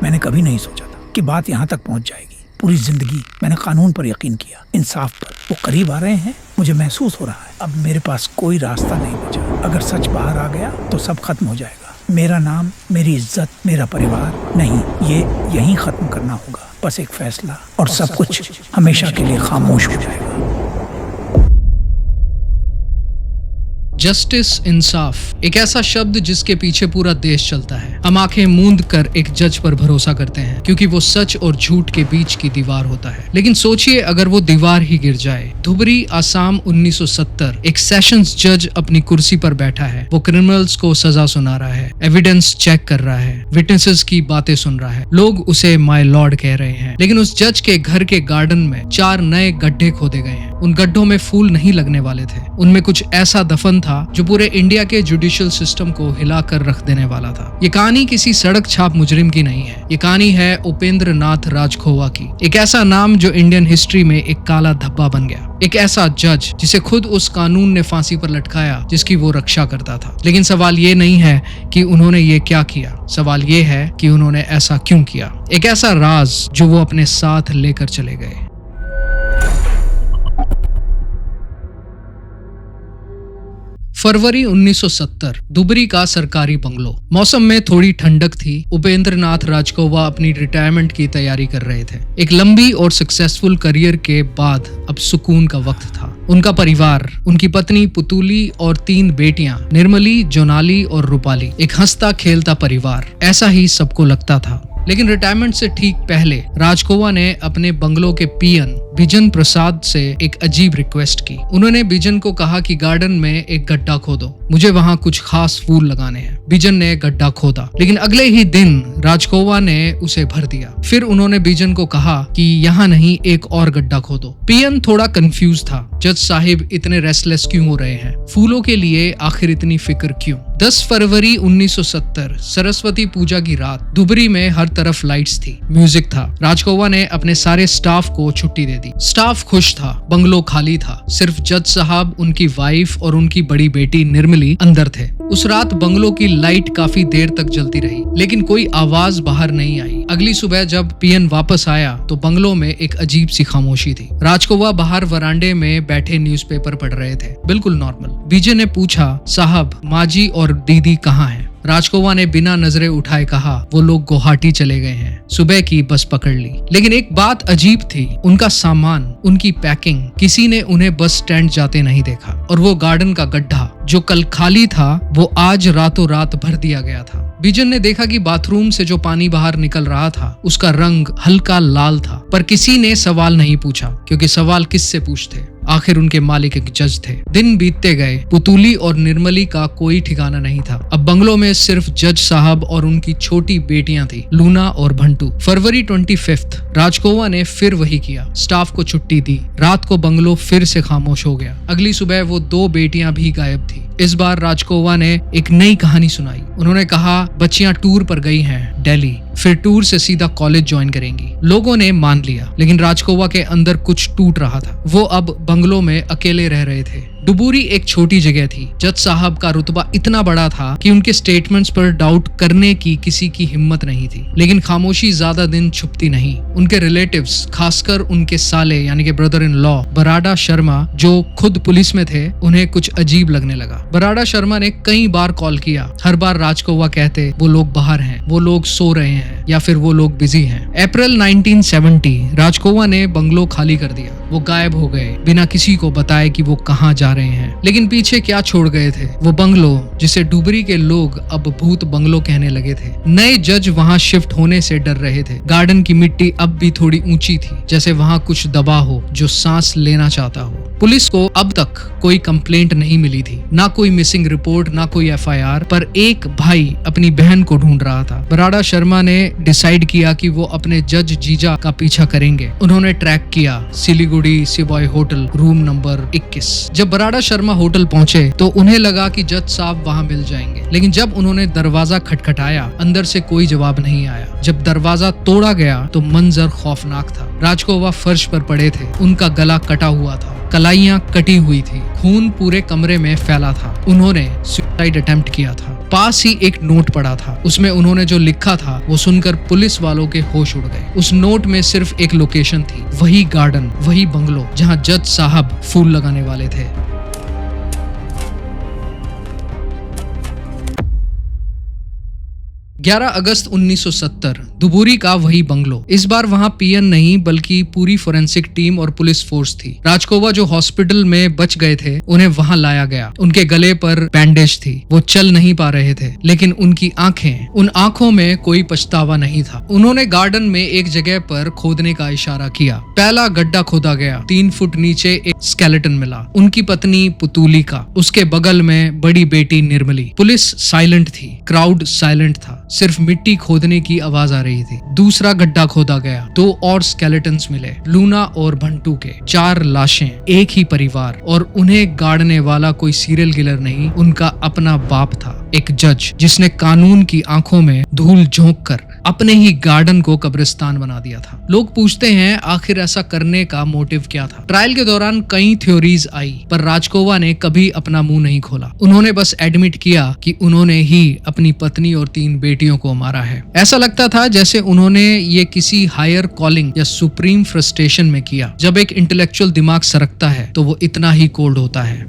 मैंने कभी नहीं सोचा था कि बात यहाँ तक पहुँच जाएगी। पूरी जिंदगी मैंने कानून पर यकीन किया, इंसाफ पर। वो करीब आ रहे हैं, मुझे महसूस हो रहा है। अब मेरे पास कोई रास्ता नहीं बचा। अगर सच बाहर आ गया तो सब खत्म हो जाएगा। मेरा नाम, मेरी इज्जत, मेरा परिवार नहीं, ये यहीं खत्म करना होगा। बस एक फैसला और सब कुछ हमेशा के लिए खामोश हो जाएगा। जस्टिस, इंसाफ, एक ऐसा शब्द जिसके पीछे पूरा देश चलता है। हम आंखें मूंद कर एक जज पर भरोसा करते हैं क्योंकि वो सच और झूठ के बीच की दीवार होता है। लेकिन सोचिए अगर वो दीवार ही गिर जाए। धुबरी, आसाम, 1970। एक सेशंस जज अपनी कुर्सी पर बैठा है। वो क्रिमिनल्स को सजा सुना रहा है, एविडेंस चेक कर रहा है, विटनेसेस की बातें सुन रहा है। लोग उसे माय लॉर्ड कह रहे हैं। लेकिन उस जज के घर के गार्डन में 4 नए गड्ढे खोदे गए हैं। उन गड्ढों में फूल नहीं लगने वाले थे। उनमें कुछ ऐसा दफन था जो पूरे इंडिया के जुडिशियल सिस्टम को हिलाकर रख देने वाला था। ये कहानी किसी सड़क छाप मुजरिम की नहीं है। ये कहानी है उपेंद्र नाथ राजखोवा की। एक ऐसा नाम जो इंडियन हिस्ट्री में एक काला धब्बा बन गया। एक ऐसा जज जिसे खुद उस कानून ने फांसी पर लटकाया जिसकी वो रक्षा करता था। लेकिन सवाल ये नहीं है कि उन्होंने ये क्या किया, सवाल ये है कि उन्होंने ऐसा क्यों किया। एक ऐसा राज जो वो अपने साथ लेकर चले गए। फरवरी 1970, धुबरी का सरकारी बंगलो। मौसम में थोड़ी ठंडक थी। उपेंद्र नाथ राजखोवा अपनी रिटायरमेंट की तैयारी कर रहे थे। एक लंबी और सक्सेसफुल करियर के बाद अब सुकून का वक्त था। उनका परिवार, उनकी पत्नी पुतुली और 3 बेटियां, निर्मली, जोनाली और रूपाली, एक हंसता खेलता परिवार। ऐसा ही सबको लगता था। लेकिन रिटायरमेंट से ठीक पहले राजखोवा ने अपने बंगलो के पीएन बिजन प्रसाद से एक अजीब रिक्वेस्ट की। उन्होंने बिजन को कहा कि गार्डन में एक गड्ढा खोदो, मुझे वहाँ कुछ खास फूल लगाने हैं। बिजन ने गड्ढा खोदा, लेकिन अगले ही दिन राजखोवा ने उसे भर दिया। फिर उन्होंने बिजन को कहा कि यहाँ नहीं, एक और गड्ढा खोदो। पीएन थोड़ा कंफ्यूज था। जज साहिब इतने रेस्टलेस क्यों हो रहे हैं? फूलों के लिए आखिर इतनी फिक्र क्यों? 10 फरवरी 1970, सरस्वती पूजा की रात। धुबरी में हर तरफ लाइट्स थी, म्यूजिक था। राजखोवा ने अपने सारे स्टाफ को छुट्टी दे दी। स्टाफ खुश था, बंगलो खाली था। सिर्फ जज साहब, उनकी वाइफ और उनकी बड़ी बेटी निर्मली अंदर थे। उस रात बंगलो की लाइट काफी देर तक जलती रही, लेकिन कोई आवाज बाहर नहीं आई। अगली सुबह जब पीएन वापस आया तो बंगलो में एक अजीब सी खामोशी थी। राजखोवा बाहर वरांडे में बैठे न्यूज़पेपर पढ़ रहे थे, बिल्कुल नॉर्मल। बीजे ने पूछा, साहब, माजी और दीदी कहाँ हैं? राजखोवा ने बिना नजरें उठाए कहा, वो लोग गुवाहाटी चले गए हैं, सुबह की बस पकड़ ली। लेकिन एक बात अजीब थी, उनका सामान, उनकी पैकिंग, किसी ने उन्हें बस स्टैंड जाते नहीं देखा। और वो गार्डन का गड्ढा जो कल खाली था, वो आज रातों रात भर दिया गया था। बिजन ने देखा कि बाथरूम से जो पानी बाहर निकल रहा था उसका रंग हल्का लाल था, पर किसी ने सवाल नहीं पूछा, क्योंकि सवाल किससे पूछते? आखिर उनके मालिक एक जज थे। दिन बीतते गए। पुतुली और निर्मली का कोई ठिकाना नहीं था। अब बंगलो में सिर्फ जज साहब और उनकी छोटी बेटियां थी, लूना और भंटू। फरवरी 25, राजखोवा ने फिर वही किया, स्टाफ को छुट्टी दी। रात को बंगलो फिर से खामोश हो गया। अगली सुबह वो 2 बेटियां भी गायब थी। इस बार राजखोवा ने एक नई कहानी सुनाई। उन्होंने कहा, बच्चियां टूर पर गई हैं दिल्ली, फिर टूर से सीधा कॉलेज ज्वाइन करेंगी। लोगों ने मान लिया, लेकिन राजखोवा के अंदर कुछ टूट रहा था। वो अब बंगलो में अकेले रह रहे थे। डुबुरी एक छोटी जगह थी। जज साहब का रुतबा इतना बड़ा था कि उनके स्टेटमेंट्स पर डाउट करने की किसी की हिम्मत नहीं थी। लेकिन खामोशी ज्यादा दिन छुपती नहीं। उनके रिलेटिव्स, खासकर उनके साले यानी कि brother in law Barara Sharma, जो खुद पुलिस में थे, उन्हें कुछ अजीब लगने लगा। बराड़ा शर्मा ने कई बार कॉल किया। हर बार राजखोवा कहते, वो लोग बाहर हैं, वो लोग सो रहे हैं, या फिर वो लोग बिजी हैं। अप्रैल 1970, राजखोवा ने बंगलो खाली कर दिया। वो गायब हो गए, बिना किसी को बताए कि वो कहाँ जा रहे हैं। लेकिन पीछे क्या छोड़ गए थे? वो बंगलो जिसे डुबरी के लोग अब भूत बंगलो कहने लगे थे। नए जज वहाँ शिफ्ट होने से डर रहे थे। गार्डन की मिट्टी अब भी थोड़ी ऊंची थी, जैसे वहाँ कुछ दबा हो जो सांस लेना चाहता हो। पुलिस को अब तक कोई कंप्लेंट नहीं मिली थी, ना कोई मिसिंग रिपोर्ट, ना कोई एफआईआर, पर एक भाई अपनी बहन को ढूंढ रहा था। बराड़ा शर्मा ने डिसाइड किया कि वो अपने जज जीजा का पीछा करेंगे। उन्होंने ट्रैक किया सिलीगुड़ी सिबॉय होटल, रूम नंबर 21। जब बराड़ा शर्मा होटल पहुंचे तो उन्हें लगा कि जज साहब वहां मिल जाएंगे, लेकिन जब उन्होंने दरवाजा खटखटाया, अंदर से कोई जवाब नहीं आया। जब दरवाजा तोड़ा गया तो मंजर खौफनाक था। राजखोवा फर्श पर पड़े थे, उनका गला कटा हुआ था, कलाइयां कटी हुई थी, खून पूरे कमरे में फैला था। उन्होंने सुसाइड अटेम्प्ट किया था। पास ही एक नोट पड़ा था। उसमें उन्होंने जो लिखा था वो सुनकर पुलिस वालों के होश उड़ गए। उस नोट में सिर्फ एक लोकेशन थी, वही गार्डन, वही बंगलो जहां जज साहब फूल लगाने वाले थे। 11 अगस्त 1970 दुबुरी का वही बंगलो। इस बार वहां पीएन नहीं बल्कि पूरी फोरेंसिक टीम और पुलिस फोर्स थी। राजकोवा जो हॉस्पिटल में बच गए थे उन्हें वहां लाया गया। उनके गले पर बैंडेज थी, वो चल नहीं पा रहे थे, लेकिन उनकी आंखें, उन आंखों में कोई पछतावा नहीं था। उन्होंने गार्डन में एक जगह पर खोदने का इशारा किया। पहला गड्ढा खोदा गया। 3 फुट नीचे एक स्केलेटन मिला, उनकी पत्नी पुतुली का। उसके बगल में बड़ी बेटी निर्मली। पुलिस साइलेंट थी, क्राउड साइलेंट था, सिर्फ मिट्टी खोदने की आवाज आ रही थी। दूसरा गड्ढा खोदा गया। 2 और स्केलेटन्स मिले, लूना और भंटू के। 4 लाशें, एक ही परिवार, और उन्हें गाड़ने वाला कोई सीरियल किलर नहीं, उनका अपना बाप था, एक जज जिसने कानून की आंखों में धूल झोंक कर अपने ही गार्डन को कब्रिस्तान बना दिया था। लोग पूछते हैं आखिर ऐसा करने का मोटिव क्या था। ट्रायल के दौरान कई थ्योरीज आई, पर राजकोवा ने कभी अपना मुंह नहीं खोला। उन्होंने बस एडमिट किया कि उन्होंने ही अपनी पत्नी और 3 बेटियों को मारा है। ऐसा लगता था जैसे उन्होंने ये किसी हायर कॉलिंग या सुप्रीम फ्रस्ट्रेशन में किया। जब एक इंटेलेक्चुअल दिमाग सरकता है तो वो इतना ही कोल्ड होता है।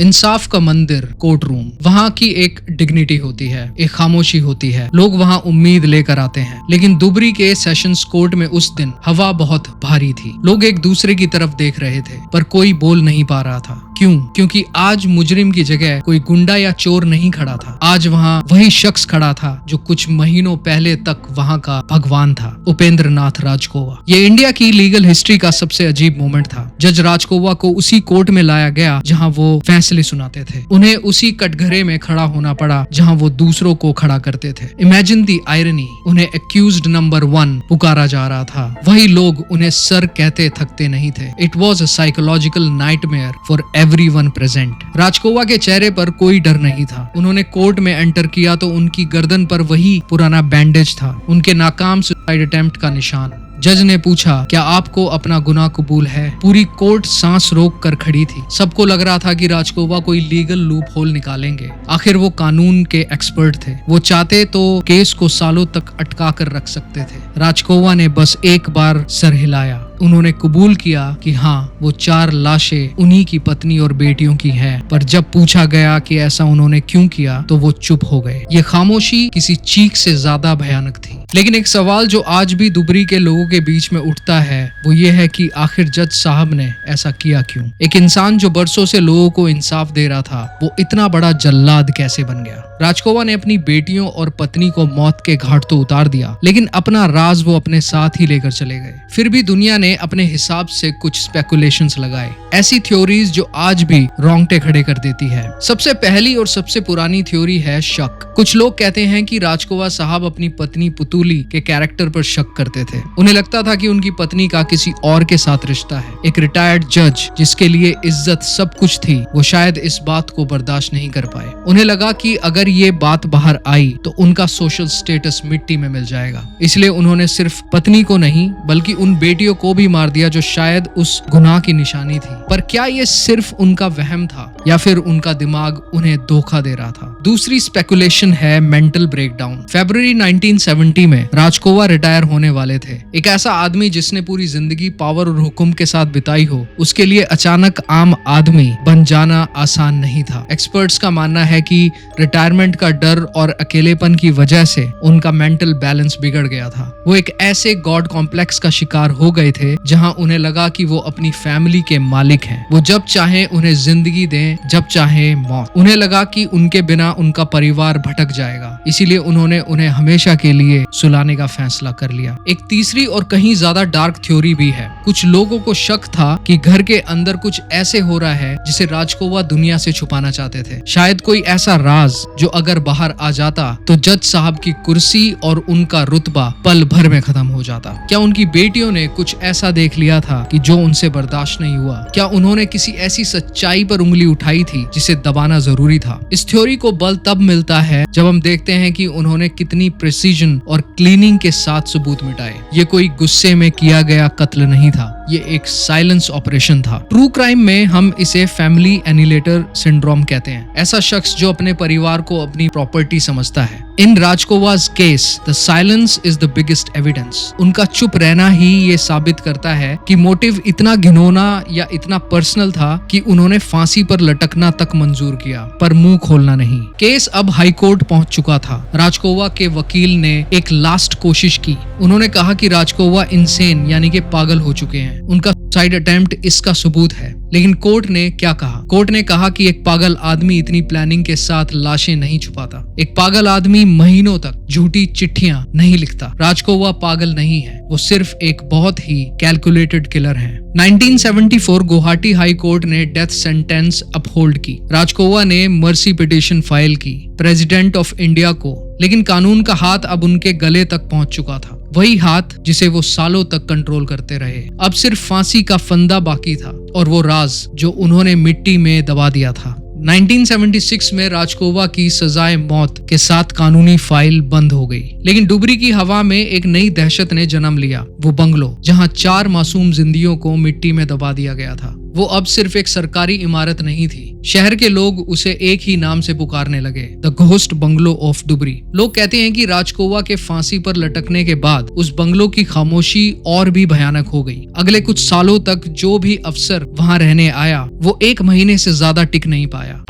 इंसाफ का मंदिर, कोर्ट रूम, वहाँ की एक डिग्निटी होती है, एक खामोशी होती है। लोग वहाँ उम्मीद लेकर आते हैं, लेकिन दुबरी के सेशंस कोर्ट में उस दिन हवा बहुत भारी थी। लोग एक दूसरे की तरफ देख रहे थे, पर कोई बोल नहीं पा रहा था। क्यों? क्योंकि आज मुजरिम की जगह कोई गुंडा या चोर नहीं खड़ा था। आज वहाँ वही शख्स खड़ा था जो कुछ महीनों पहले तक वहाँ का भगवान था, उपेंद्र नाथ राजकोवा। ये इंडिया की लीगल हिस्ट्री का सबसे अजीब मोमेंट था। जज राजकोवा को उसी कोर्ट में लाया गया जहाँ वो फैसले सुनाते थे। उन्हें उसी कटघरे में खड़ा होना पड़ा जहां वो दूसरों को खड़ा करते थे। इमेजिन द आयरनी, उन्हें एक्यूज्ड नंबर 1 पुकारा जा रहा था। वही लोग उन्हें सर कहते थकते नहीं थे। It was a psychological nightmare for everyone present. Rajkova के चेहरे पर कोई डर नहीं था। उन्होंने कोर्ट में एंटर किया तो उनकी गर्दन पर वही पुराना बैंडेज था, उनके नाकाम सुसाइड अटेम्प्ट का निशान। जज ने पूछा, क्या आपको अपना गुनाह कबूल है? पूरी कोर्ट सांस रोक कर खड़ी थी। सबको लग रहा था कि राजकोवा कोई लीगल लूप होल निकालेंगे। आखिर वो कानून के एक्सपर्ट थे। वो चाहते तो केस को सालों तक अटका कर रख सकते थे। राजकोवा ने बस एक बार सर हिलाया। उन्होंने कबूल किया कि हाँ, वो 4 लाशें उन्हीं की पत्नी और बेटियों की हैं। पर जब पूछा गया कि ऐसा उन्होंने क्यों किया तो वो चुप हो गए। ये खामोशी किसी चीख से ज्यादा भयानक थी। लेकिन एक सवाल जो आज भी दुबरी के लोगों के बीच में उठता है वो ये है कि आखिर जज साहब ने ऐसा किया क्यों? एक इंसान जो बरसों से लोगों को इंसाफ दे रहा था, वो इतना बड़ा जल्लाद कैसे बन गया? राजकोवा ने अपनी बेटियों और पत्नी को मौत के घाट तो उतार दिया, लेकिन अपना राज वो अपने साथ ही लेकर चले गए। फिर भी दुनिया ने अपने हिसाब से कुछ स्पेकुलेशंस लगाए, ऐसी थ्योरीज जो आज भी रोंगटे खड़े कर देती है। सबसे पहली और सबसे पुरानी थ्योरी है शक। कुछ लोग कहते हैं कि राजकोवा साहब अपनी पत्नी पुतुली के कैरेक्टर पर शक करते थे। उन्हें लगता था कि उनकी पत्नी का किसी और के साथ रिश्ता है। एक रिटायर्ड जज जिसके लिए इज्जत सब कुछ थी, वो शायद इस बात को बर्दाश्त नहीं कर पाए। उन्हें लगा कि अगर ये बात बाहर आई तो उनका सोशल स्टेटस मिट्टी में मिल जाएगा। इसलिए उन्होंने सिर्फ पत्नी को नहीं बल्कि उन बेटियों को भी मार दिया जो शायद उस गुनाह की निशानी थी। पर क्या ये सिर्फ उनका वहम था या फिर उनका दिमाग उन्हें धोखा दे रहा था? दूसरी स्पेकुलेशन है मेंटल ब्रेकडाउन। फरवरी 1970 में राजकोवा रिटायर होने वाले थे। एक ऐसा आदमी जिसने पूरी जिंदगी पावर और हुक्म के साथ बिताई हो, उसके लिए अचानक आम आदमी बन जाना आसान नहीं था। एक्सपर्ट्स का मानना है कि रिटायरमेंट का डर और अकेलेपन की वजह से उनका मेंटल बैलेंस बिगड़ गया था। वो एक ऐसे गॉड कॉम्प्लेक्स का शिकार हो गए थे जहां उन्हें लगा कि वो अपनी फैमिली के मालिक हैं। वो जब चाहे उन्हें जिंदगी दें, जब चाहे मौत। उन्हें लगा कि उनके बिना उनका परिवार भटक जाएगा, इसीलिए उन्होंने उन्हें हमेशा के लिए सुलाने का फैसला कर लिया। एक तीसरी और कहीं ज्यादा डार्क थ्योरी भी है। कुछ लोगों को शक था कि घर के अंदर कुछ ऐसे हो रहा है जिसे राजकोवा दुनिया से छुपाना चाहते थे। शायद कोई ऐसा राज जो अगर बाहर आ जाता तो जज साहब की कुर्सी और उनका रुतबा पल भर में खत्म हो जाता। क्या उनकी बेटियों ने कुछ ऐसा देख लिया था कि जो उनसे बर्दाश्त नहीं हुआ? क्या उन्होंने किसी ऐसी सच्चाई पर उंगली उठाई थी जिसे दबाना जरूरी था। इस थ्योरी को बल तब मिलता है जब हम देखते हैं कि उन्होंने कितनी प्रिसीजन और क्लीनिंग के साथ सबूत मिटाए। ये कोई गुस्से में किया गया कत्ल नहीं था, ये एक साइलेंस ऑपरेशन था। ट्रू क्राइम में हम इसे फैमिली एनिलेटर सिंड्रोम कहते हैं। ऐसा शख्स जो अपने परिवार को अपनी प्रॉपर्टी समझता है। In Rajkova's case the silence is the biggest evidence. उनका चुप रहना ही ये साबित करता है कि मोटिव इतना घिनौना या इतना पर्सनल था कि उन्होंने फांसी पर लटकना तक मंजूर किया, पर मुंह खोलना नहीं। केस अब हाई कोर्ट पहुंच चुका था। राजकोवा के वकील ने एक लास्ट कोशिश की। उन्होंने कहा कि राजकोवा इंसेन यानी कि पागल हो चुके हैं। उनका सुसाइड अटेम्प्ट इसका सबूत है। लेकिन कोर्ट ने क्या कहा? कोर्ट ने कहा कि एक पागल आदमी इतनी प्लानिंग के साथ लाशें नहीं छुपाता। एक पागल आदमी महीनों तक झूठी चिट्ठियां नहीं लिखता। राजकोवा पागल नहीं है, वो सिर्फ एक बहुत ही कैलकुलेटेड किलर है। 1974 गुवाहाटी हाई कोर्ट ने डेथ सेंटेंस अपहोल्ड की। राजकोवा ने मर्सी पिटीशन फाइल की प्रेसिडेंट ऑफ इंडिया को, लेकिन कानून का हाथ अब उनके गले तक पहुंच चुका था। वही हाथ जिसे वो सालों तक कंट्रोल करते रहे। अब सिर्फ फांसी का फंदा बाकी था और वो राज जो उन्होंने मिट्टी में दबा दिया था। 1976 में राजकोवा की सजाए मौत के साथ कानूनी फाइल बंद हो गई, लेकिन डुबरी की हवा में एक नई दहशत ने जन्म लिया। वो बंगलो जहां 4 मासूम जिंदगियों को मिट्टी में दबा दिया गया था, वो अब सिर्फ एक सरकारी इमारत नहीं थी। शहर के लोग उसे एक ही नाम से पुकारने लगे, the ghost bungalow of Dhubri. लोग कहते हैं कि राजकोवा के फांसी पर लटकने के बाद उस बंगलो की खामोशी और भी भयानक हो गई। अगले कुछ सालों तक जो भी अफसर वहां रहने आया, वो 1 महीने से ज्यादा टिक नहीं पाया।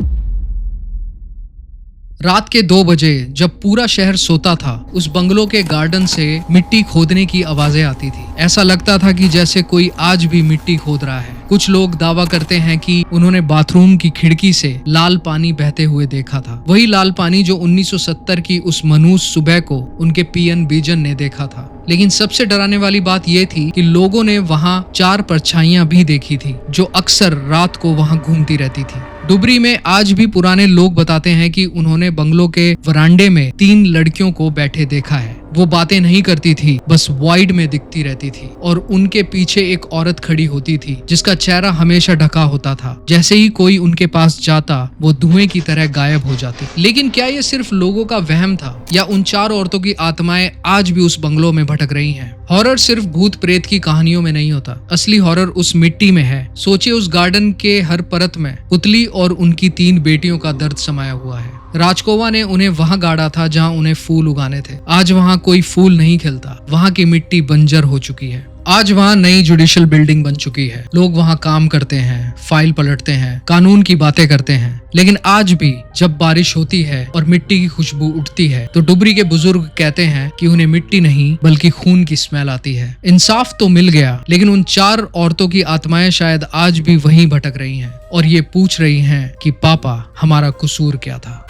रात के 2 बजे जब पूरा शहर सोता था, उस बंगलो के गार्डन से मिट्टी खोदने की आवाजें आती थी। ऐसा लगता था कि जैसे कोई आज भी मिट्टी खोद रहा है। कुछ लोग दावा करते हैं कि उन्होंने बाथरूम की खिड़की से लाल पानी बहते हुए देखा था। वही लाल पानी जो 1970 की उस मनूस सुबह को उनके पीएन बीजन ने देखा था। लेकिन सबसे डराने वाली बात यह थी कि लोगों ने वहां 4 परछाइयां भी देखी थी जो अक्सर रात को वहां घूमती रहती थी। डुबरी में आज भी पुराने लोग बताते हैं कि उन्होंने बंगलो के वरांडे में 3 लड़कियों को बैठे देखा है। वो बातें नहीं करती थी, बस वाइड में दिखती रहती थी और उनके पीछे एक औरत खड़ी होती थी जिसका चेहरा हमेशा ढका होता था। जैसे ही कोई उनके पास जाता, वो धुएं की तरह गायब हो जाती। लेकिन क्या ये सिर्फ लोगों का वहम था या उन 4 औरतों की आत्माएं आज भी उस बंगलो में भटक रही हैं? हॉरर सिर्फ भूत प्रेत की कहानियों में नहीं होता, असली हॉरर उस मिट्टी में है। सोचिए, उस गार्डन के हर परत में पुतली और उनकी 3 बेटियों का दर्द समाया हुआ है। राजकोवा ने उन्हें वहां गाड़ा था जहां उन्हें फूल उगाने थे। आज वहां कोई फूल नहीं खिलता, वहां की मिट्टी बंजर हो चुकी है। आज वहां नई जुडिशियल बिल्डिंग बन चुकी है। लोग वहां काम करते हैं, फाइल पलटते हैं, कानून की बातें करते हैं। लेकिन आज भी जब बारिश होती है और मिट्टी की खुशबू उठती है, तो डुबरी के बुजुर्ग कहते हैं कि उन्हें मिट्टी नहीं बल्कि खून की स्मेल आती है। इंसाफ तो मिल गया, लेकिन उन 4 औरतों की आत्माएं शायद आज भी वहीं भटक रही हैं और ये पूछ रही हैं कि पापा, हमारा कसूर क्या था।